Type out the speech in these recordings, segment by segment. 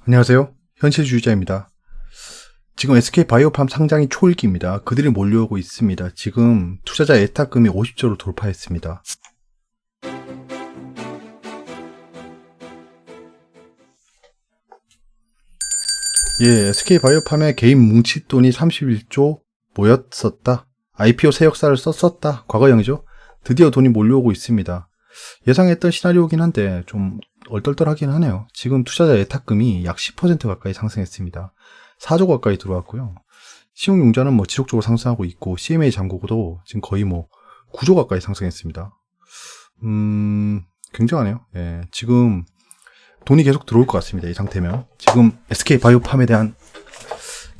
안녕하세요. 현실주의자입니다. 지금 SK바이오팜 상장이 초읽기입니다. 그들이 몰려오고 있습니다. 지금 투자자 예탁금이 50조를 돌파했습니다. SK바이오팜의 개인 뭉칫돈이 31조 모였었다. IPO 새 역사를 썼었다. 과거형이죠. 드디어 돈이 몰려오고 있습니다. 예상했던 시나리오긴 한데 좀 얼떨떨하긴 하네요. 지금 투자자 예탁금이 약 10% 가까이 상승했습니다. 4조 가까이 들어왔고요. 신용융자는 지속적으로 상승하고 있고 CMA 잔고도 지금 거의 9조 가까이 상승했습니다. 굉장하네요. 지금 돈이 계속 들어올 것 같습니다. 이 상태면. 지금 SK바이오팜에 대한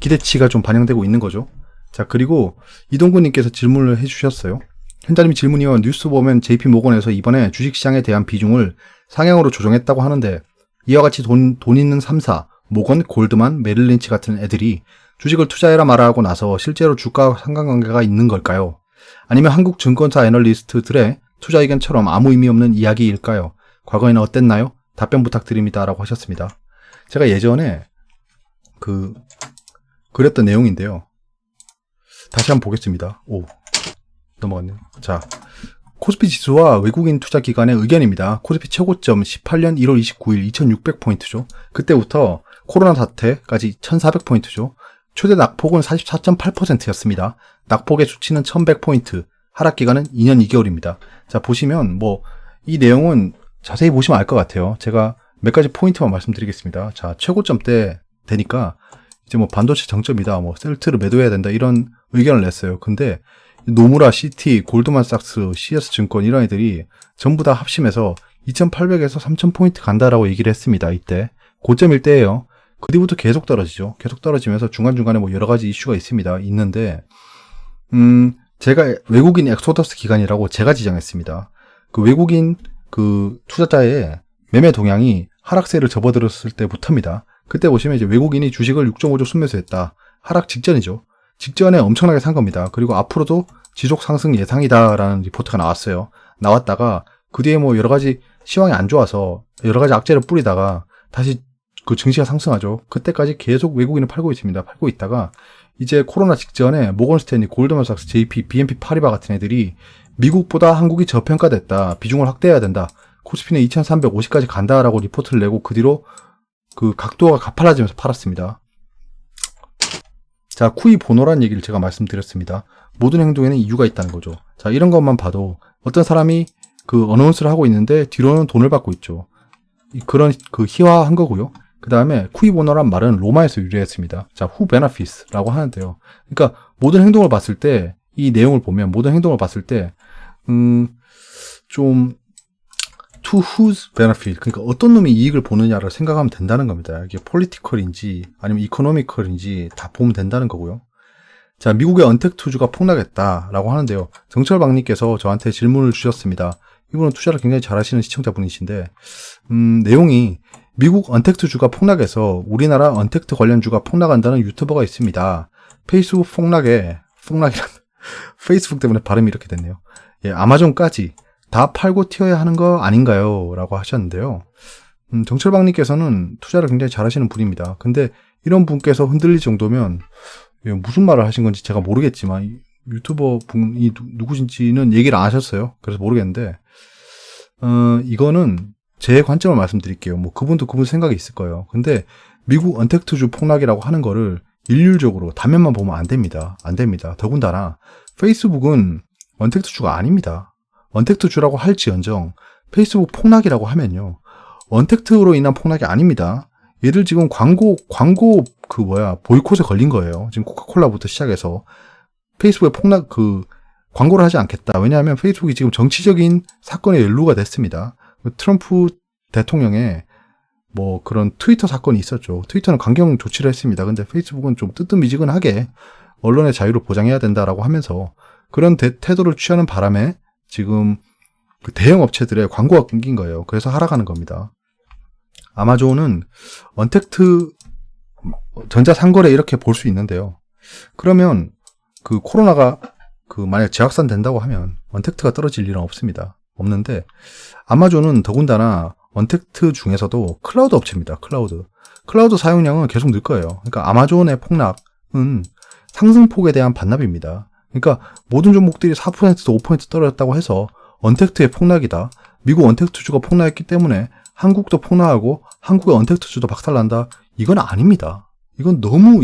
기대치가 좀 반영되고 있는 거죠. 자, 그리고 이동근님께서 질문을 해주셨어요. 현자님이 질문이요. 뉴스 보면 JP모건에서 이번에 주식시장에 대한 비중을 상향으로 조정했다고 하는데 이와 같이 돈 있는 3사, 모건, 골드만, 메릴린치 같은 애들이 주식을 투자해라 말아 하고 나서 실제로 주가와 상관관계가 있는 걸까요? 아니면 한국 증권사 애널리스트들의 투자 의견처럼 아무 의미 없는 이야기일까요? 과거에는 어땠나요? 답변 부탁드립니다. 라고 하셨습니다. 제가 예전에 그랬던 내용인데요. 다시 한번 보겠습니다. 넘어갔네요. 자, 코스피 지수와 외국인 투자 기관의 의견입니다. 코스피 최고점 18년 1월 29일 2600포인트죠. 그때부터 코로나 사태까지 1400포인트죠. 최대 낙폭은 44.8%였습니다. 낙폭의 수치는 1100포인트, 하락 기간은 2년 2개월입니다. 자, 보시면 이 내용은 자세히 보시면 알 것 같아요. 제가 몇 가지 포인트만 말씀드리겠습니다. 자, 최고점 때 되니까 이제 반도체 정점이다, 셀트를 매도해야 된다, 이런 의견을 냈어요. 근데 노무라, CT, 골드만삭스, CS증권 이런 애들이 전부 다 합심해서 2800에서 3000포인트 간다라고 얘기를 했습니다. 이때 고점일 때예요. 그 뒤부터 계속 떨어지죠. 계속 떨어지면서 중간중간에 여러 가지 이슈가 있는데 제가 외국인 엑소더스 기간이라고 제가 지정했습니다. 그 외국인 투자자의 매매 동향이 하락세를 접어들었을 때부터입니다. 그때 보시면 이제 외국인이 주식을 6.5조 순매수했다. 하락 직전이죠. 직전에 엄청나게 산 겁니다. 그리고 앞으로도 지속 상승 예상이다라는 리포트가 나왔어요. 나왔다가 그 뒤에 여러 가지 시황이 안 좋아서 여러 가지 악재를 뿌리다가 다시 증시가 상승하죠. 그때까지 계속 외국인을 팔고 있습니다. 팔고 있다가 이제 코로나 직전에 모건스탠리, 골드만삭스, JP, BNP 파리바 같은 애들이 미국보다 한국이 저평가됐다. 비중을 확대해야 된다. 코스피는 2350까지 간다라고 리포트를 내고 그 뒤로 각도가 가팔라지면서 팔았습니다. 자, 쿠이 보노란 얘기를 제가 말씀드렸습니다. 모든 행동에는 이유가 있다는 거죠. 자, 이런 것만 봐도 어떤 사람이 어나운스를 하고 있는데 뒤로는 돈을 받고 있죠. 그런 희화한 거고요. 그 다음에 쿠이 보노란 말은 로마에서 유래했습니다. 자, who benefits라고 하는데요. 그러니까 모든 행동을 봤을 때, 이 내용을 보면 모든 행동을 봤을 때 좀 to whose benefit, 그러니까 어떤 놈이 이익을 보느냐를 생각하면 된다는 겁니다. 이게 political인지 아니면 economical인지 다 보면 된다는 거고요. 자, 미국의 언택트주가 폭락했다라고 하는데요. 정철박님께서 저한테 질문을 주셨습니다. 이분은 투자를 굉장히 잘하시는 시청자분이신데 내용이 미국 언택트주가 폭락해서 우리나라 언택트 관련주가 폭락한다는 유튜버가 있습니다. 페이스북 페이스북 때문에 발음이 이렇게 됐네요. 아마존까지 다 팔고 튀어야 하는 거 아닌가요? 라고 하셨는데요. 정철박님께서는 투자를 굉장히 잘하시는 분입니다. 근데 이런 분께서 흔들릴 정도면 무슨 말을 하신 건지 제가 모르겠지만 유튜버 분이 누구신지는 얘기를 안 하셨어요. 그래서 모르겠는데 이거는 제 관점을 말씀드릴게요. 그분도 그분 생각이 있을 거예요. 근데 미국 언택트주 폭락이라고 하는 거를 일률적으로 단면만 보면 안 됩니다. 안 됩니다. 더군다나 페이스북은 언택트주가 아닙니다. 언택트주라고 할지언정 페이스북 폭락이라고 하면요, 언택트로 인한 폭락이 아닙니다. 얘들 지금 광고 보이콧에 걸린 거예요. 지금 코카콜라부터 시작해서 페이스북에 광고를 하지 않겠다. 왜냐하면 페이스북이 지금 정치적인 사건에 연루가 됐습니다. 트럼프 대통령의 그런 트위터 사건이 있었죠. 트위터는 강경 조치를 했습니다. 근데 페이스북은 좀 뜨뜻미지근하게 언론의 자유를 보장해야 된다라고 하면서 그런 태도를 취하는 바람에 지금 대형 업체들의 광고가 끊긴 거예요. 그래서 하락하는 겁니다. 아마존은 언택트 전자상거래 이렇게 볼 수 있는데요. 그러면 코로나가 만약 재확산 된다고 하면 언택트가 떨어질 일은 없습니다. 없는데 아마존은 더군다나 언택트 중에서도 클라우드 업체입니다. 클라우드 사용량은 계속 늘 거예요. 그러니까 아마존의 폭락은 상승폭에 대한 반납입니다. 그러니까 모든 종목들이 4%도 5% 떨어졌다고 해서 언택트의 폭락이다. 미국 언택트주가 폭락했기 때문에 한국도 폭락하고 한국의 언택트주도 박살난다. 이건 아닙니다. 이건 너무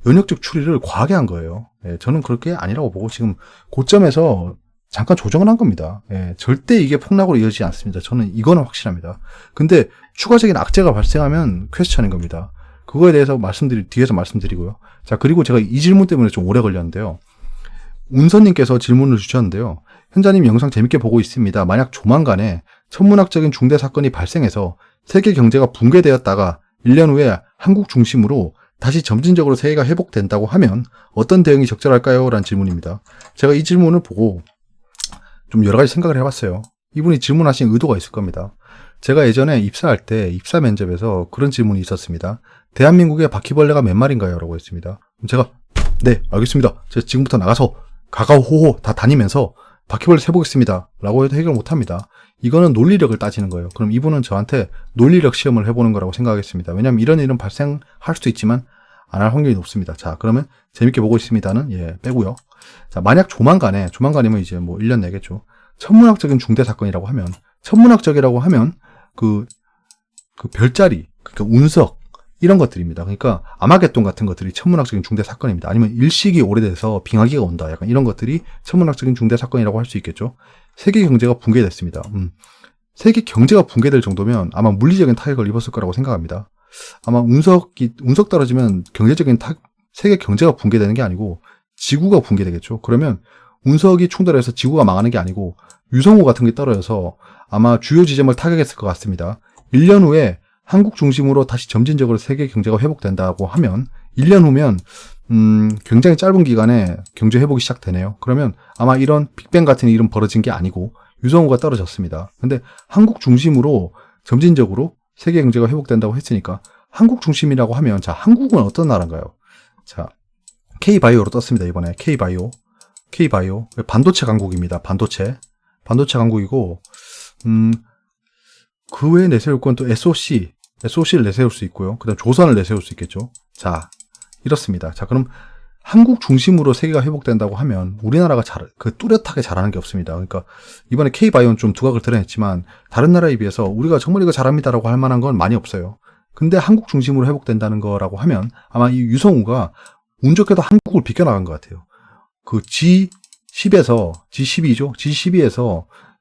연역적 추리를 과하게 한 거예요. 저는 그렇게 아니라고 보고 지금 고점에서 잠깐 조정을 한 겁니다. 절대 이게 폭락으로 이어지지 않습니다. 저는 이거는 확실합니다. 근데 추가적인 악재가 발생하면 퀘스천인 겁니다. 그거에 대해서 뒤에서 말씀드리고요. 자, 그리고 제가 이 질문 때문에 좀 오래 걸렸는데요. 운선님께서 질문을 주셨는데요. 현자님 영상 재밌게 보고 있습니다. 만약 조만간에 천문학적인 중대 사건이 발생해서 세계 경제가 붕괴되었다가 1년 후에 한국 중심으로 다시 점진적으로 세계가 회복된다고 하면 어떤 대응이 적절할까요? 라는 질문입니다. 제가 이 질문을 보고 좀 여러 가지 생각을 해봤어요. 이분이 질문하신 의도가 있을 겁니다. 제가 예전에 입사할 때 입사 면접에서 그런 질문이 있었습니다. 대한민국에 바퀴벌레가 몇 마리인가요? 라고 했습니다. 제가 네, 알겠습니다. 제가 지금부터 나가서 가가호호 다 다니면서 바퀴벌레 세보겠습니다. 라고 해도 해결 못합니다. 이거는 논리력을 따지는 거예요. 그럼 이분은 저한테 논리력 시험을 해보는 거라고 생각하겠습니다. 왜냐하면 이런 일은 발생할 수도 있지만 안 할 확률이 높습니다. 자, 그러면 재밌게 보고 있습니다는 빼고요. 자, 만약 조만간이면 이제 뭐 1년 내겠죠. 천문학적인 중대 사건이라고 하면, 천문학적이라고 하면 그 별자리, 그러니까 운석 이런 것들입니다. 그러니까 아마겟돈 같은 것들이 천문학적인 중대 사건입니다. 아니면 일식이 오래돼서 빙하기가 온다. 약간 이런 것들이 천문학적인 중대 사건이라고 할 수 있겠죠. 세계 경제가 붕괴됐습니다. 세계 경제가 붕괴될 정도면 아마 물리적인 타격을 입었을 거라고 생각합니다. 아마 운석 떨어지면 세계 경제가 붕괴되는 게 아니고 지구가 붕괴되겠죠. 그러면 운석이 충돌해서 지구가 망하는 게 아니고 유성우 같은 게 떨어져서 아마 주요 지점을 타격했을 것 같습니다. 1년 후에 한국 중심으로 다시 점진적으로 세계 경제가 회복된다고 하면 1년 후면 굉장히 짧은 기간에 경제 회복이 시작되네요. 그러면 아마 이런 빅뱅 같은 일은 벌어진 게 아니고 유성우가 떨어졌습니다. 근데 한국 중심으로 점진적으로 세계 경제가 회복된다고 했으니까 한국 중심이라고 하면 자, 한국은 어떤 나라인가요? 자, K바이오로 떴습니다. 이번에 K바이오 반도체 강국입니다. 반도체 강국이고 그 외에 내세울 건 또 SOC를 내세울 수 있고요. 그다음 조선을 내세울 수 있겠죠. 자, 이렇습니다. 자, 그럼 한국 중심으로 세계가 회복된다고 하면 우리나라가 뚜렷하게 잘하는 게 없습니다. 그러니까 이번에 K바이오는 좀 두각을 드러냈지만 다른 나라에 비해서 우리가 정말 이거 잘합니다라고 할 만한 건 많이 없어요. 근데 한국 중심으로 회복된다는 거라고 하면 아마 이 유성우가 운 좋게도 한국을 비껴나간 것 같아요. 그 G12에서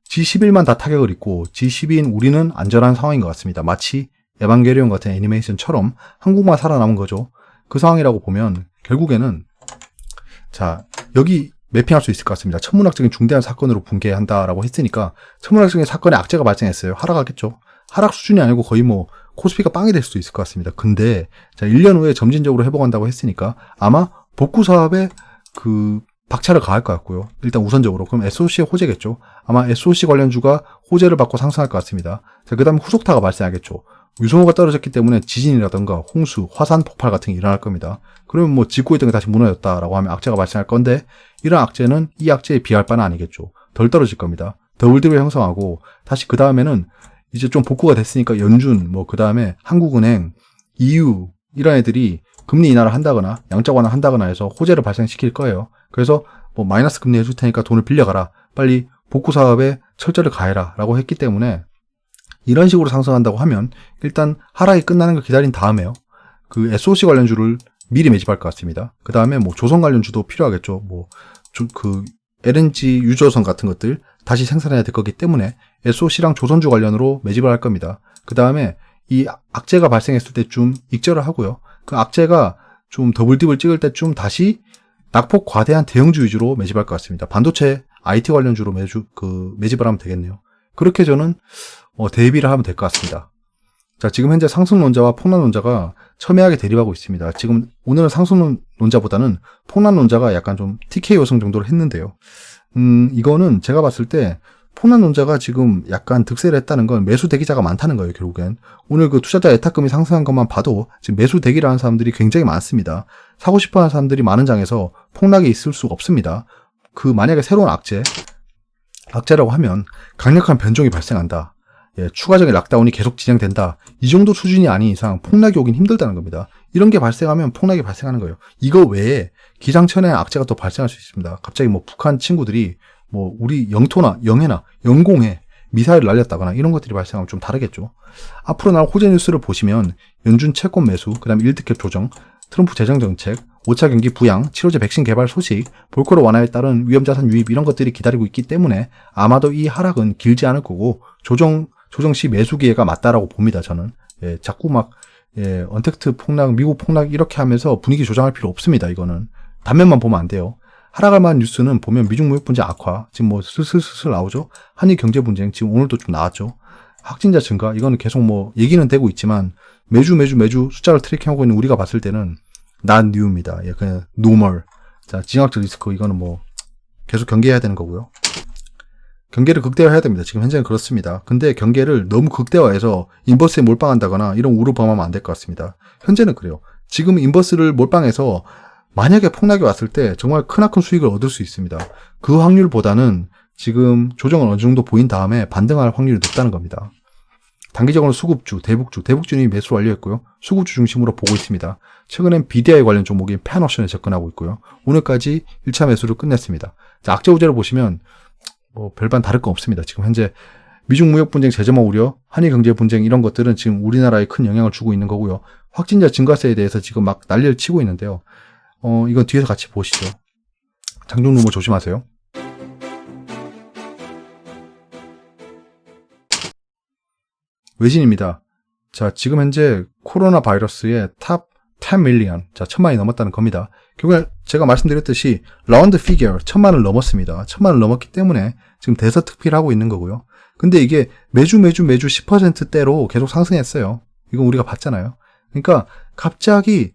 G11만 다 타격을 입고 G12인 우리는 안전한 상황인 것 같습니다. 마치 에반게리온 같은 애니메이션처럼 한국만 살아남은 거죠. 그 상황이라고 보면 결국에는 자, 여기 매핑할 수 있을 것 같습니다. 천문학적인 중대한 사건으로 붕괴한다라고 했으니까 천문학적인 사건에 악재가 발생했어요. 하락하겠죠. 하락 수준이 아니고 거의 뭐 코스피가 빵이 될 수도 있을 것 같습니다. 근데 자, 1년 후에 점진적으로 회복한다고 했으니까 아마 복구 사업에 박차를 가할 것 같고요. 일단 우선적으로 그럼 SOC의 호재겠죠. 아마 SOC 관련주가 호재를 받고 상승할 것 같습니다. 자, 그다음 후속타가 발생하겠죠. 유성우가 떨어졌기 때문에 지진이라든가 홍수, 화산 폭발 같은 게 일어날 겁니다. 그러면 뭐 짓고 있던 게 다시 무너졌다라고 하면 악재가 발생할 건데 이런 악재는 이 악재에 비할 바는 아니겠죠. 덜 떨어질 겁니다. 더블디를 형성하고 다시 그 다음에는 이제 좀 복구가 됐으니까 연준, 그 다음에 한국은행, EU 이런 애들이 금리 인하를 한다거나 양적 완화를 한다거나 해서 호재를 발생시킬 거예요. 그래서 뭐 마이너스 금리 해줄 테니까 돈을 빌려가라. 빨리 복구 사업에 철저를 가해라 라고 했기 때문에 이런 식으로 상승한다고 하면 일단 하락이 끝나는 걸 기다린 다음에요. 그 SOC 관련주를 미리 매집할 것 같습니다. 그 다음에 뭐 조선 관련주도 필요하겠죠. LNG 유조선 같은 것들 다시 생산해야 될 거기 때문에 SOC랑 조선주 관련으로 매집을 할 겁니다. 그 다음에 이 악재가 발생했을 때쯤 익절을 하고요. 그 악재가 좀 더블딥을 찍을 때쯤 다시 낙폭 과대한 대형주 위주로 매집할 것 같습니다. 반도체 IT 관련주로 매집을 하면 되겠네요. 그렇게 저는 대비를 하면 될 것 같습니다. 자, 지금 현재 상승론자와 폭락론자가 첨예하게 대립하고 있습니다. 지금 오늘은 상승론자보다는 폭락론자가 약간 좀 TK 요성 정도로 했는데요. 이거는 제가 봤을 때 폭락론자가 지금 약간 득세를 했다는 건 매수 대기자가 많다는 거예요, 결국엔. 오늘 그 투자자 예탁금이 상승한 것만 봐도 지금 매수 대기를 하는 사람들이 굉장히 많습니다. 사고 싶어 하는 사람들이 많은 장에서 폭락이 있을 수가 없습니다. 만약에 새로운 악재라고 하면 강력한 변종이 발생한다. 추가적인 락다운이 계속 진행된다. 이 정도 수준이 아닌 이상 폭락이 오긴 힘들다는 겁니다. 이런 게 발생하면 폭락이 발생하는 거예요. 이거 외에 기상천외 악재가 또 발생할 수 있습니다. 갑자기 뭐 북한 친구들이 뭐 우리 영토나 영해나 영공에 미사일을 날렸다거나 이런 것들이 발생하면 좀 다르겠죠. 앞으로 나올 호재 뉴스를 보시면 연준 채권 매수, 그 다음에 일드캡 조정, 트럼프 재정정책, 5차 경기 부양, 치료제 백신 개발 소식, 볼코르 완화에 따른 위험자산 유입 이런 것들이 기다리고 있기 때문에 아마도 이 하락은 길지 않을 거고 조정 시 매수 기회가 맞다라고 봅니다. 저는 자꾸 막 언택트 폭락, 미국 폭락 이렇게 하면서 분위기 조장할 필요 없습니다. 이거는 단면만 보면 안 돼요. 하락할 만한 뉴스는 보면 미중 무역 분쟁 악화, 지금 뭐 슬슬 나오죠. 한일 경제 분쟁 지금 오늘도 좀 나왔죠. 확진자 증가 이거는 계속 뭐 얘기는 되고 있지만 매주 숫자를 트래킹하고 있는 우리가 봤을 때는 not new입니다. 그냥 normal. 자, 지정학적 리스크 이거는 뭐 계속 경계해야 되는 거고요. 경계를 극대화해야 됩니다. 지금 현재는 그렇습니다. 근데 경계를 너무 극대화해서 인버스에 몰빵한다거나 이런 우를 범하면 안 될 것 같습니다. 현재는 그래요. 지금 인버스를 몰빵해서 만약에 폭락이 왔을 때 정말 크나큰 수익을 얻을 수 있습니다. 그 확률보다는 지금 조정을 어느 정도 보인 다음에 반등할 확률이 높다는 겁니다. 단기적으로 수급주, 대북주는 매수 완료했고요. 수급주 중심으로 보고 있습니다. 최근엔 BDI 관련 종목인 펜옵션에 접근하고 있고요. 오늘까지 1차 매수를 끝냈습니다. 자, 악재 우제를 보시면 뭐 별반 다를 거 없습니다. 지금 현재 미중 무역 분쟁 재점화 우려, 한일 경제 분쟁 이런 것들은 지금 우리나라에 큰 영향을 주고 있는 거고요. 확진자 증가세에 대해서 지금 막 난리를 치고 있는데요. 이건 뒤에서 같이 보시죠. 장중 루머 조심하세요. 외신입니다. 자, 지금 현재 코로나 바이러스의 탑 10 밀리언, 자, 1000만이 넘었다는 겁니다. 결국에 제가 말씀드렸듯이 라운드 피겨 1000만을 넘었습니다. 1000만을 넘었기 때문에 지금 대서특필 하고 있는 거고요. 근데 이게 매주 10%대로 계속 상승했어요. 이건 우리가 봤잖아요. 그러니까 갑자기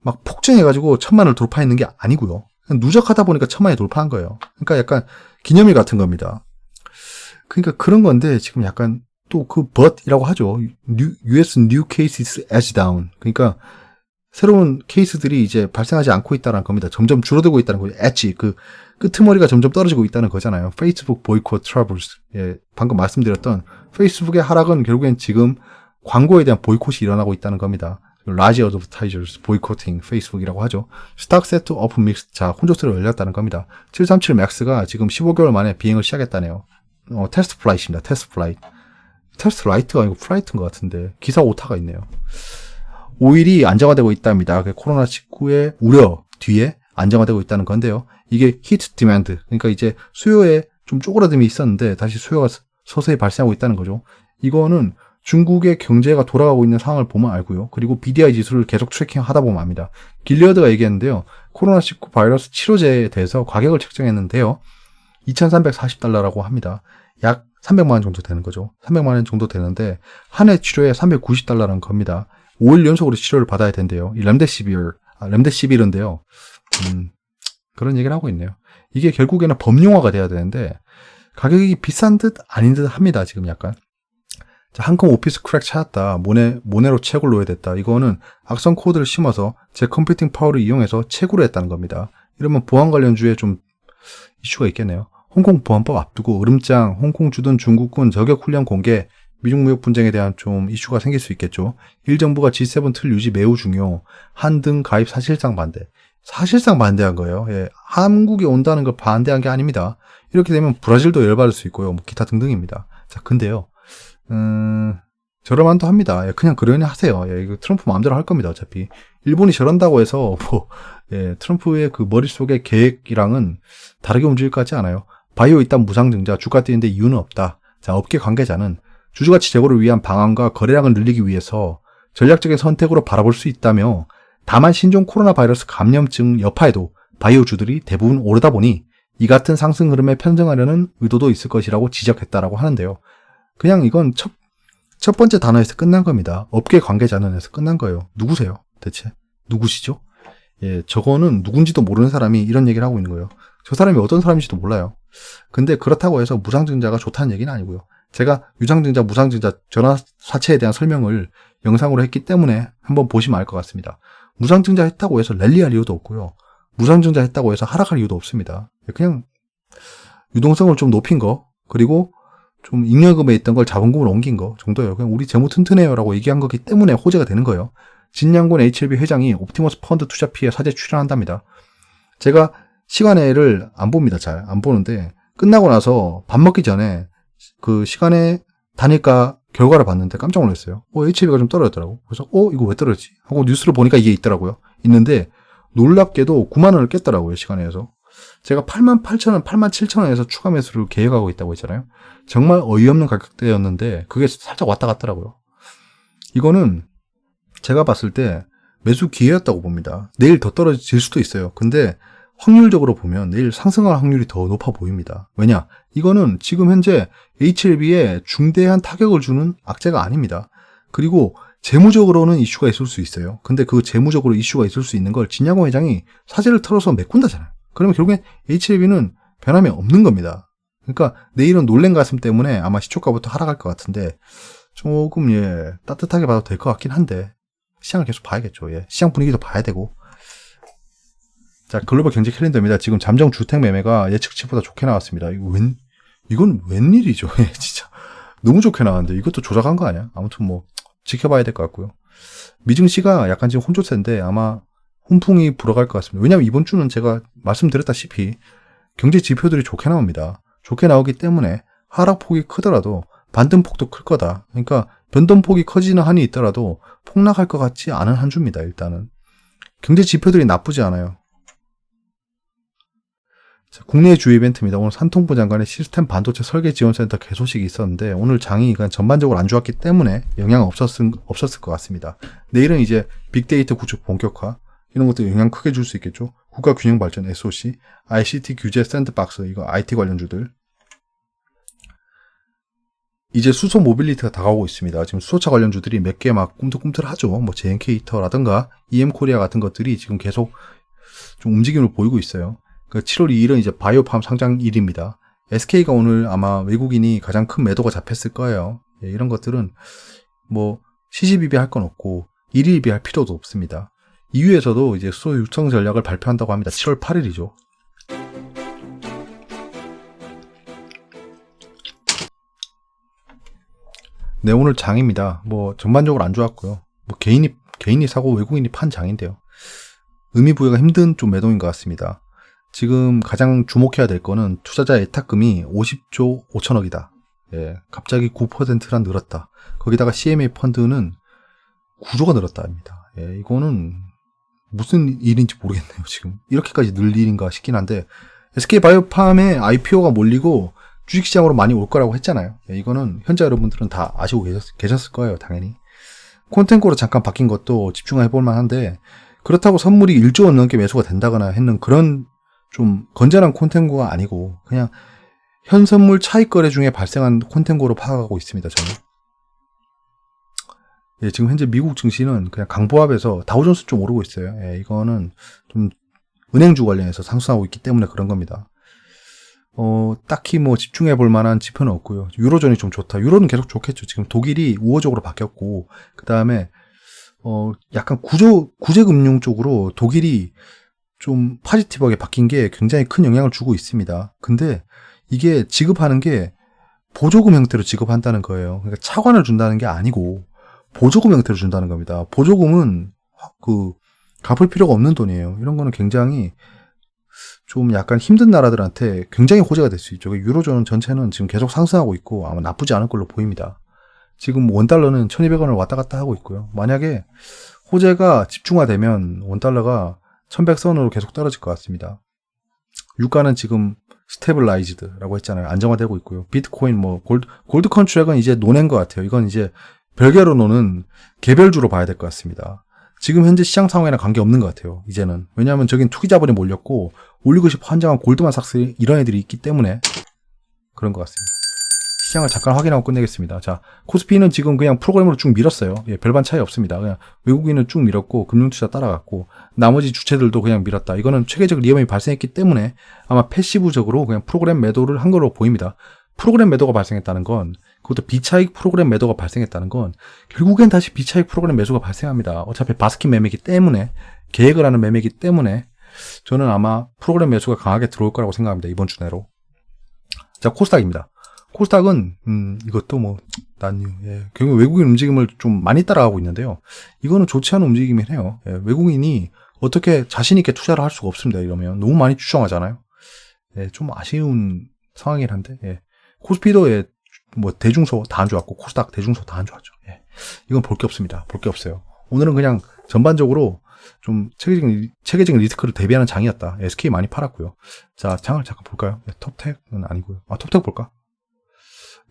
막 폭증해가지고 1000만을 돌파했는 게 아니고요. 누적하다 보니까 1000만이 돌파한 거예요. 그러니까 약간 기념일 같은 겁니다. 그러니까 그런 건데 지금 약간 또 그 but이라고 하죠. US new cases edge down. 그러니까 새로운 케이스들이 이제 발생하지 않고 있다는 겁니다. 점점 줄어들고 있다는 거죠. 엣지, 그 끄트머리가 점점 떨어지고 있다는 거잖아요. 페이스북 보이콧 트러블스. 방금 말씀드렸던 페이스북의 하락은 결국엔 지금 광고에 대한 보이콧이 일어나고 있다는 겁니다. large advertisers boycotting 페이스북이라고 하죠. 스탁 세트 오픈 믹스. 자, 혼조세로 열렸다는 겁니다. 737 맥스가 지금 15개월 만에 비행을 시작했다네요. 테스트 플라이트입니다. 테스트 플라이트. 테스트 라이트가 아니고 플라이트인 것 같은데 기사 오타가 있네요. 오일이 안정화되고 있답니다. 코로나19의 우려 뒤에 안정화되고 있다는 건데요. 이게 히트 디맨드, 그러니까 이제 수요에 좀 쪼그라듦이 있었는데 다시 수요가 서서히 발생하고 있다는 거죠. 이거는 중국의 경제가 돌아가고 있는 상황을 보면 알고요. 그리고 BDI 지수를 계속 트래킹하다 보면 압니다. 길리어드가 얘기했는데요. 코로나19 바이러스 치료제에 대해서 가격을 책정했는데요. 2,340달러라고 합니다. 약 300만 원 정도 되는 거죠. 300만 원 정도 되는데 한 해 치료에 390달러라는 겁니다. 5일 연속으로 치료를 받아야 된대요. 이 렘데시비르인데요. 그런 얘기를 하고 있네요. 이게 결국에는 범용화가 돼야 되는데 가격이 비싼 듯 아닌 듯 합니다. 지금 약간. 자, 한컴 오피스 크랙 찾았다. 모네로 채굴로 해야 됐다. 이거는 악성 코드를 심어서 제 컴퓨팅 파워를 이용해서 채굴을 했다는 겁니다. 이러면 보안 관련주에 좀 이슈가 있겠네요. 홍콩 보안법 앞두고 으름장, 홍콩 주둔 중국군 저격 훈련 공개, 미중 무역 분쟁에 대한 좀 이슈가 생길 수 있겠죠. 일 정부가 G7 틀 유지 매우 중요. 한등 가입 사실상 반대. 사실상 반대한 거예요. 한국에 온다는 걸 반대한 게 아닙니다. 이렇게 되면 브라질도 열받을 수 있고요. 뭐 기타 등등입니다. 자, 근데요. 저럴만도 합니다. 그냥 그러니 하세요. 이거 트럼프 마음대로 할 겁니다. 어차피. 일본이 저런다고 해서 트럼프의 그 머릿속의 계획이랑은 다르게 움직일 것 같지 않아요. 바이오 이딴 무상증자 주가 뛰는데 이유는 없다. 자, 업계 관계자는 주주가치 제고를 위한 방안과 거래량을 늘리기 위해서 전략적인 선택으로 바라볼 수 있다며 다만 신종 코로나 바이러스 감염증 여파에도 바이오주들이 대부분 오르다 보니 이 같은 상승 흐름에 편승하려는 의도도 있을 것이라고 지적했다라고 하는데요. 그냥 이건 첫 번째 단어에서 끝난 겁니다. 업계 관계자는 에서 끝난 거예요. 누구세요? 대체? 누구시죠? 저거는 누군지도 모르는 사람이 이런 얘기를 하고 있는 거예요. 저 사람이 어떤 사람인지도 몰라요. 근데 그렇다고 해서 무상증자가 좋다는 얘기는 아니고요. 제가 유상증자, 무상증자, 전환사채에 대한 설명을 영상으로 했기 때문에 한번 보시면 알 것 같습니다. 무상증자 했다고 해서 랠리할 이유도 없고요. 무상증자 했다고 해서 하락할 이유도 없습니다. 그냥 유동성을 좀 높인 거, 그리고 좀 잉여금에 있던 걸 자본금으로 옮긴 거 정도예요. 그냥 우리 재무 튼튼해요라고 얘기한 거기 때문에 호재가 되는 거예요. 진양군 HLB 회장이 옵티머스 펀드 투자 피해 사제 출연한답니다. 제가 시간에를 안 봅니다. 잘 안 보는데 끝나고 나서 밥 먹기 전에 그 시간에 단일가 결과를 봤는데 깜짝 놀랐어요. HLB가 좀 떨어졌더라고. 그래서 이거 왜 떨어졌지? 하고 뉴스를 보니까 이게 있더라고요. 있는데 놀랍게도 9만 원을 깼더라고요. 시간에서. 제가 88,000원, 87,000원에서 추가 매수를 계획하고 있다고 했잖아요. 정말 어이없는 가격대였는데 그게 살짝 왔다 갔더라고요. 이거는 제가 봤을 때 매수 기회였다고 봅니다. 내일 더 떨어질 수도 있어요. 근데 확률적으로 보면 내일 상승할 확률이 더 높아 보입니다. 왜냐? 이거는 지금 현재 HLB에 중대한 타격을 주는 악재가 아닙니다. 그리고 재무적으로는 이슈가 있을 수 있어요. 근데 그 재무적으로 이슈가 있을 수 있는 걸 진양호 회장이 사재를 털어서 메꾼다잖아요. 그러면 결국엔 HLB는 변함이 없는 겁니다. 그러니까 내일은 놀란 가슴 때문에 아마 시초가부터 하락할 것 같은데 조금 따뜻하게 봐도 될 것 같긴 한데 시장을 계속 봐야겠죠. 시장 분위기도 봐야 되고. 자, 글로벌 경제 캘린더입니다. 지금 잠정 주택 매매가 예측치보다 좋게 나왔습니다. 이건 웬일이죠? 진짜 너무 좋게 나왔는데 이것도 조작한 거 아니야? 아무튼 뭐 지켜봐야 될 것 같고요. 미증시가 약간 지금 혼조세인데 아마 훈풍이 불어갈 것 같습니다. 왜냐하면 이번 주는 제가 말씀드렸다시피 경제 지표들이 좋게 나옵니다. 좋게 나오기 때문에 하락폭이 크더라도 반등폭도 클 거다. 그러니까 변동폭이 커지는 한이 있더라도 폭락할 것 같지 않은 한 주입니다. 일단은 경제 지표들이 나쁘지 않아요. 자, 국내 주요 이벤트입니다. 오늘 산통부 장관의 시스템 반도체 설계 지원센터 개소식이 있었는데 오늘 장이 그냥 전반적으로 안 좋았기 때문에 영향 없었을 것 같습니다. 내일은 이제 빅데이터 구축 본격화 이런 것도 영향 크게 줄 수 있겠죠. 국가 균형 발전 SOC, ICT 규제 샌드박스 이거 IT 관련주들. 이제 수소 모빌리티가 다가오고 있습니다. 지금 수소차 관련주들이 몇 개 막 꿈틀꿈틀하죠. 뭐 JNK히터라든가 EM코리아 같은 것들이 지금 계속 좀 움직임을 보이고 있어요. 그 7월 2일은 이제 바이오팜 상장일입니다. SK가 오늘 아마 외국인이 가장 큰 매도가 잡혔을 거예요. 이런 것들은 뭐 시시비비할 건 없고 일일비할 필요도 없습니다. EU에서도 이제 수소 육성 전략을 발표한다고 합니다. 7월 8일이죠. 네, 오늘 장입니다. 뭐 전반적으로 안 좋았고요. 뭐 개인이 사고 외국인이 판 장인데요. 의미 부여가 힘든 좀 매도인 것 같습니다. 지금 가장 주목해야 될 거는 투자자 예탁금이 50조 5천억이다. 갑자기 9%나 늘었다. 거기다가 CMA 펀드는 9조가 늘었다입니다. 이거는 무슨 일인지 모르겠네요. 지금 이렇게까지 늘 일인가 싶긴 한데 SK바이오팜의 IPO가 몰리고 주식시장으로 많이 올 거라고 했잖아요. 이거는 현재 여러분들은 다 아시고 계셨을 거예요. 당연히. 콘텐츠로 잠깐 바뀐 것도 집중해볼 만한데 그렇다고 선물이 1조 원 넘게 매수가 된다거나 했는 그런 좀 건전한 콘텐츠가 아니고 그냥 현선물 차익 거래 중에 발생한 콘텐츠로 파악하고 있습니다. 저는. 지금 현재 미국 증시는 그냥 강보합에서 다우존스 좀 오르고 있어요. 이거는 좀 은행주 관련해서 상승하고 있기 때문에 그런 겁니다. 딱히 뭐 집중해 볼 만한 지표는 없고요. 유로존이 좀 좋다. 유로는 계속 좋겠죠. 지금 독일이 우호적으로 바뀌었고 그 다음에 약간 구제금융 쪽으로 독일이 좀 파지티브하게 바뀐 게 굉장히 큰 영향을 주고 있습니다. 근데 이게 지급하는 게 보조금 형태로 지급한다는 거예요. 그러니까 차관을 준다는 게 아니고 보조금 형태로 준다는 겁니다. 보조금은 갚을 필요가 없는 돈이에요. 이런 거는 굉장히 좀 약간 힘든 나라들한테 굉장히 호재가 될 수 있죠. 유로존 전체는 지금 계속 상승하고 있고 아마 나쁘지 않을 걸로 보입니다. 지금 원달러는 1200원을 왔다 갔다 하고 있고요. 만약에 호재가 집중화되면 원달러가 1100선으로 계속 떨어질 것 같습니다. 유가는 지금 스테블라이즈드라고 했잖아요. 안정화되고 있고요. 비트코인 골드 컨트랙은 이제 노낸 것 같아요. 이건 이제 별개로 노는 개별주로 봐야 될 것 같습니다. 지금 현재 시장 상황이랑 관계없는 것 같아요. 이제는. 왜냐하면 저긴 투기 자본이 몰렸고 올리고 싶어 한장한 골드만삭스 이런 애들이 있기 때문에 그런 것 같습니다. 시장을 잠깐 확인하고 끝내겠습니다. 자, 코스피는 지금 그냥 프로그램으로 쭉 밀었어요. 별반 차이 없습니다. 그냥 외국인은 쭉 밀었고 금융투자 따라갔고 나머지 주체들도 그냥 밀었다. 이거는 체계적 리엄이 발생했기 때문에 아마 패시브적으로 그냥 프로그램 매도를 한 걸로 보입니다. 프로그램 매도가 발생했다는 건 그것도 비차익 프로그램 매도가 발생했다는 건 결국엔 다시 비차익 프로그램 매수가 발생합니다. 어차피 바스킨 매매이기 때문에 계획을 하는 매매이기 때문에 저는 아마 프로그램 매수가 강하게 들어올 거라고 생각합니다. 이번 주 내로. 자, 코스닥입니다. 코스닥은 이것도 뭐 난유. 예. 결국 외국인 움직임을 좀 많이 따라가고 있는데요. 이거는 좋지 않은 움직임이긴 해요. 예. 외국인이 어떻게 자신 있게 투자를 할 수가 없습니다. 이러면 너무 많이 추정하잖아요. 예. 좀 아쉬운 상황이긴 한데. 예. 코스피도 예. 뭐 대중소 다 안 좋았고 코스닥 대중소 다 안 좋았죠. 예. 이건 볼 게 없습니다. 볼 게 없어요. 오늘은 그냥 전반적으로 좀 체계적인 리스크를 대비하는 장이었다. SK 많이 팔았고요. 자, 장을 잠깐 볼까요? 예, 톱텍은 아니고요. 아, 톱텍 볼까?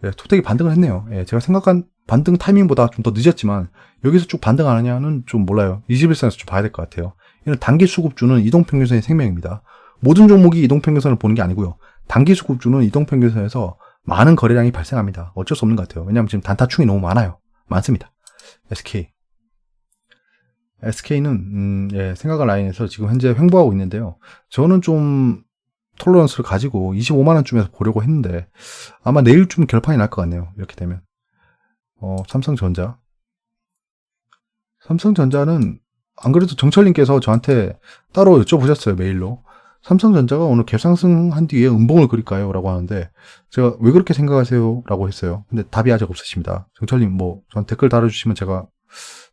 예, 톱텍이 반등을 했네요. 예, 제가 생각한 반등 타이밍보다 좀 더 늦었지만 여기서 쭉 반등 안 하냐는 좀 몰라요. 21선에서 좀 봐야 될 것 같아요. 이는 단기 수급주는 이동평균선의 생명입니다. 모든 종목이 이동평균선을 보는 게 아니고요. 단기 수급주는 이동평균선에서 많은 거래량이 발생합니다. 어쩔 수 없는 것 같아요. 왜냐하면 지금 단타충이 너무 많습니다. SK는 예, 생각한 라인에서 지금 현재 횡보하고 있는데요. 저는 좀 톨러런스를 가지고 25만원쯤에서 보려고 했는데 아마 내일쯤 결판이 날 것 같네요. 이렇게 되면 삼성전자는 안 그래도 정철님께서 저한테 따로 여쭤보셨어요. 메일로. 삼성전자가 오늘 갭상승한 뒤에 음봉을 그릴까요? 라고 하는데 제가 왜 그렇게 생각하세요? 라고 했어요. 근데 답이 아직 없으십니다. 정철님 뭐 저한테 댓글 달아주시면 제가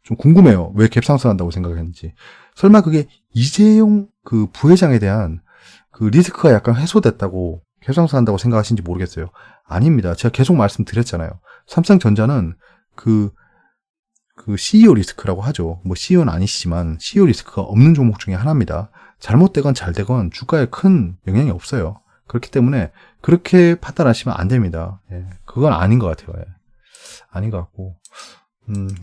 좀 궁금해요. 왜 갭상승한다고 생각했는지. 설마 그게 이재용 그 부회장에 대한 그 리스크가 약간 해소됐다고 갭상승한다고 생각하시는지 모르겠어요. 아닙니다. 제가 계속 말씀드렸잖아요. 삼성전자는 그 CEO 리스크라고 하죠. 뭐 CEO는 아니시지만 CEO 리스크가 없는 종목 중에 하나입니다. 잘못되건 잘되건 주가에 큰 영향이 없어요. 그렇기 때문에 그렇게 판단하시면 안 됩니다. 예, 그건 아닌 것 같아요. 예. 아닌 것 같고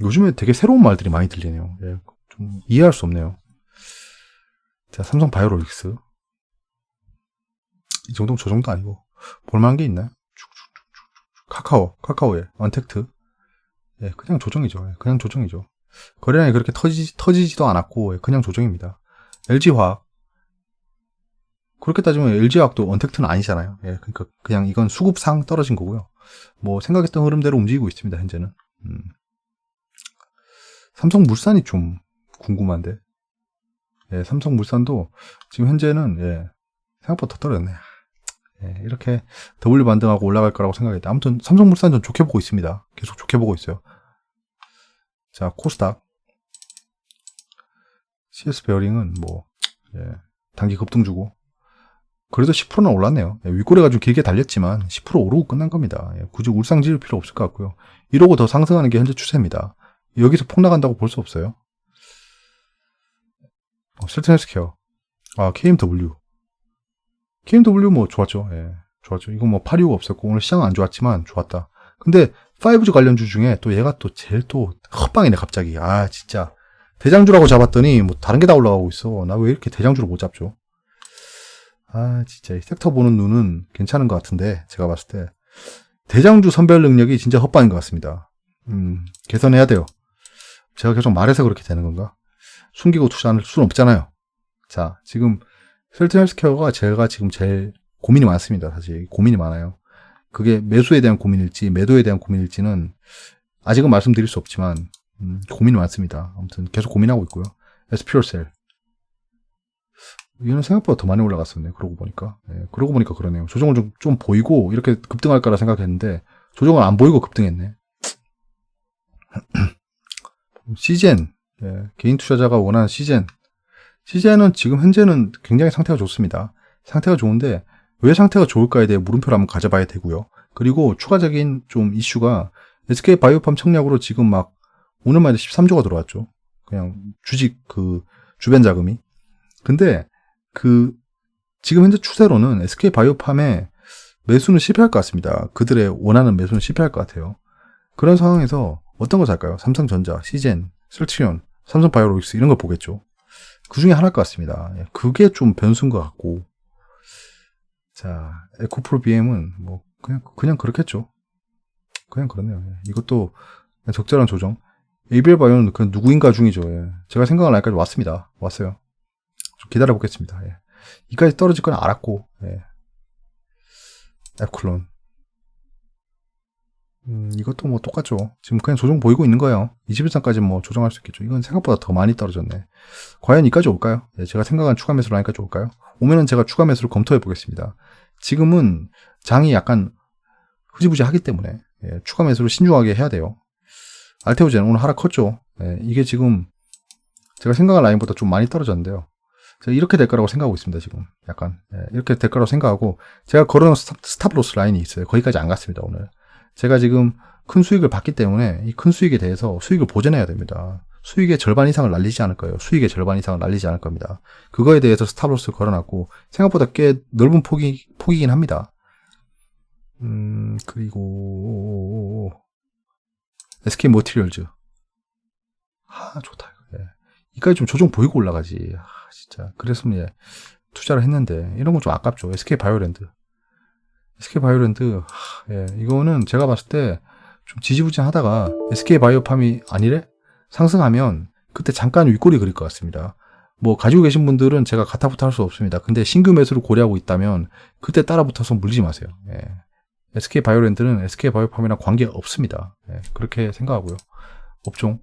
요즘에 되게 새로운 말들이 많이 들리네요. 예, 좀 이해할 수 없네요. 자, 삼성바이오로직스 이 정도면 저 정도 아니고 볼만한 게 있나요? 카카오의 언택트 예, 그냥 조정이죠. 예, 그냥 조정이죠. 거래량이 그렇게 터지지도 않았고 예, 그냥 조정입니다. LG화학 그렇게 따지면 LG화학도 언택트는 아니잖아요. 예, 그러니까 그냥 이건 수급상 떨어진 거고요. 뭐 생각했던 흐름대로 움직이고 있습니다. 현재는. 삼성물산이 좀 궁금한데. 예, 삼성물산도 지금 현재는 예, 생각보다 더 떨어졌네. 예, 이렇게 W 반등하고 올라갈 거라고 생각했다. 아무튼 삼성물산 전 좋게 보고 있습니다. 계속 좋게 보고 있어요. 자, 코스닥 CS 베어링은 뭐 예, 단기 급등 주고 그래도 10%는 올랐네요. 예, 윗꼬리가 좀 길게 달렸지만 10% 오르고 끝난 겁니다. 예, 굳이 울상 지을 필요 없을 것 같고요. 이러고 더 상승하는 게 현재 추세입니다. 여기서 폭락한다고 볼 수 없어요. 셀트헬스케어 KMW 뭐 좋았죠. 예, 좋았죠. 이거 뭐 팔이유가 없었고 오늘 시장은 안 좋았지만 좋았다. 근데 5G 관련주 중에 또 얘가 또 제일 또 헛방이네 갑자기. 아 진짜 대장주라고 잡았더니 뭐 다른 게 다 올라가고 있어. 나 왜 이렇게 대장주를 못 잡죠? 아 진짜 이 섹터 보는 눈은 괜찮은 것 같은데 제가 봤을 때 대장주 선별 능력이 진짜 헛방인 것 같습니다. 개선해야 돼요. 제가 계속 말해서 그렇게 되는 건가? 숨기고 투자할 수는 없잖아요. 자, 지금 셀트헬스케어가 제가 지금 제일 고민이 많습니다. 사실 고민이 많아요. 그게 매수에 대한 고민일지 매도에 대한 고민일지는 아직은 말씀드릴 수 없지만 고민이 많습니다. 아무튼 계속 고민하고 있고요. SPL셀 이거는 생각보다 더 많이 올라갔었네. 그러고 보니까 그러네요. 조정을 좀 보이고 이렇게 급등할 거라 생각했는데 조정을 안 보이고 급등했네. 시젠 예, 개인 투자자가 원하는 시젠은 지금 현재는 굉장히 상태가 좋습니다. 상태가 좋은데 왜 상태가 좋을까에 대해 물음표를 한번 가져봐야 되고요. 그리고 추가적인 좀 이슈가 SK 바이오팜 청약으로 지금 막 오늘만 해도 13조가 들어왔죠. 그냥 주식 그 주변 자금이. 근데 지금 현재 추세로는 SK 바이오팜의 매수는 실패할 것 같습니다. 그들의 원하는 매수는 실패할 것 같아요. 그런 상황에서 어떤 거 살까요? 삼성전자, 시젠, 셀트리온, 삼성바이오로직스 이런 걸 보겠죠. 그 중에 하나일 것 같습니다. 그게 좀 변수인 것 같고. 자, 에코프로 BM은 뭐 그냥 그렇겠죠. 그냥 그렇네요. 이것도 적절한 조정. ABL 바이오는 그 누구인가 중이죠. 제가 생각한 라인까지 왔어요. 좀 기다려 보겠습니다. 이까지 떨어질 건 알았고. 에쿨론. 이것도 뭐 똑같죠. 지금 그냥 조정 보이고 있는 거예요. 21선까지 뭐 조정할 수 있겠죠. 이건 생각보다 더 많이 떨어졌네. 과연 이까지 올까요? 제가 생각한 추가 매수 라인까지 올까요? 오면은 제가 추가 매수를 검토해 보겠습니다. 지금은 장이 약간 흐지부지 하기 때문에 추가 매수를 신중하게 해야 돼요. 알테오젠 오늘 하락 컸죠. 이게 지금 제가 생각한 라인보다 좀 많이 떨어졌는데요. 제가 이렇게 될 거라고 생각하고 있습니다. 지금 약간 이렇게 될 거라고 생각하고 제가 걸어놓은 스탑로스 라인이 있어요. 거기까지 안 갔습니다. 오늘 제가 지금 큰 수익을 받기 때문에 이 큰 수익에 대해서 수익을 보전해야 됩니다. 수익의 절반 이상을 날리지 않을 거예요. 수익의 절반 이상을 날리지 않을 겁니다. 그거에 대해서 스탑로스를 걸어놨고 생각보다 꽤 넓은 폭이긴 합니다. 그리고 SK 머티리얼즈 좋다. 이까지 좀 조정 보이고 올라가지. 진짜 그랬으면 투자를 했는데 이런 건 좀 아깝죠. SK 바이오랜드 이거는 제가 봤을 때 좀 지지부진하다가 SK 바이오팜이 아니래 상승하면 그때 잠깐 윗꼬리 그릴 것 같습니다. 뭐 가지고 계신 분들은 제가 가타부터 할 수 없습니다. 근데 신규 매수를 고려하고 있다면 그때 따라붙어서 물리지 마세요. SK 바이오랜드는 SK 바이오팜이랑 관계 없습니다. 그렇게 생각하고요. 업종.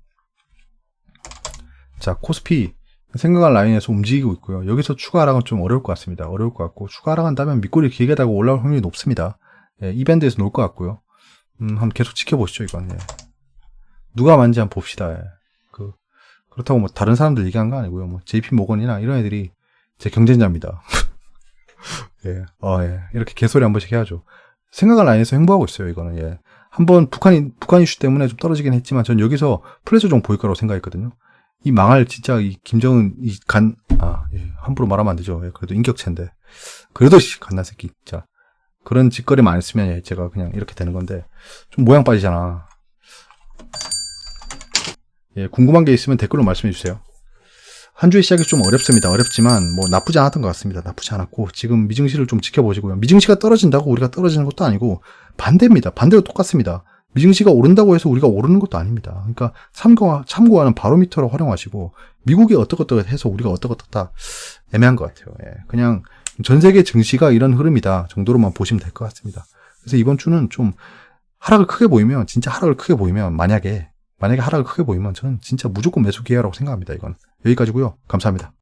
자, 코스피 생각한 라인에서 움직이고 있고요. 여기서 추가 하락은 좀 어려울 것 같습니다. 어려울 것 같고 추가 하락한다면 밑꼬리 길게 달고 올라올 확률이 높습니다. 이 밴드에서 놓을 것 같고요. 한번 계속 지켜보시죠. 이건 누가 만지 한번 봅시다. 그렇다고 뭐 다른 사람들 얘기한 거 아니고요. 뭐 JP 모건이나 이런 애들이 제 경쟁자입니다. 이렇게 개소리 한 번씩 해야죠. 생각한 라인에서 행보하고 있어요. 이거는 한번 북한 이슈 때문에 좀 떨어지긴 했지만 전 여기서 플래저 종 보일 거라고 생각했거든요. 이 망할 진짜 이 김정은 함부로 말하면 안 되죠. 그래도 인격체인데 그래도 갓난 새끼 진짜 그런 짓거리만 안 했으면 제가 그냥 이렇게 되는 건데 좀 모양 빠지잖아. 궁금한 게 있으면 댓글로 말씀해 주세요. 한 주의 시작이 좀 어렵습니다. 어렵지만 뭐 나쁘지 않았던 것 같습니다. 나쁘지 않았고 지금 미증시를 좀 지켜보시고요. 미증시가 떨어진다고 우리가 떨어지는 것도 아니고 반대입니다. 반대로 똑같습니다. 미증시가 오른다고 해서 우리가 오르는 것도 아닙니다. 그러니까 참고하는 바로미터로 활용하시고 미국이 어떻게 해서 우리가 어떻다 애매한 것 같아요. 그냥 전 세계 증시가 이런 흐름이다 정도로만 보시면 될 것 같습니다. 그래서 이번 주는 좀 하락을 크게 보이면 진짜 하락을 크게 보이면 만약에 하락을 크게 보이면 저는 진짜 무조건 매수 기회라고 생각합니다. 이건 여기까지고요. 감사합니다.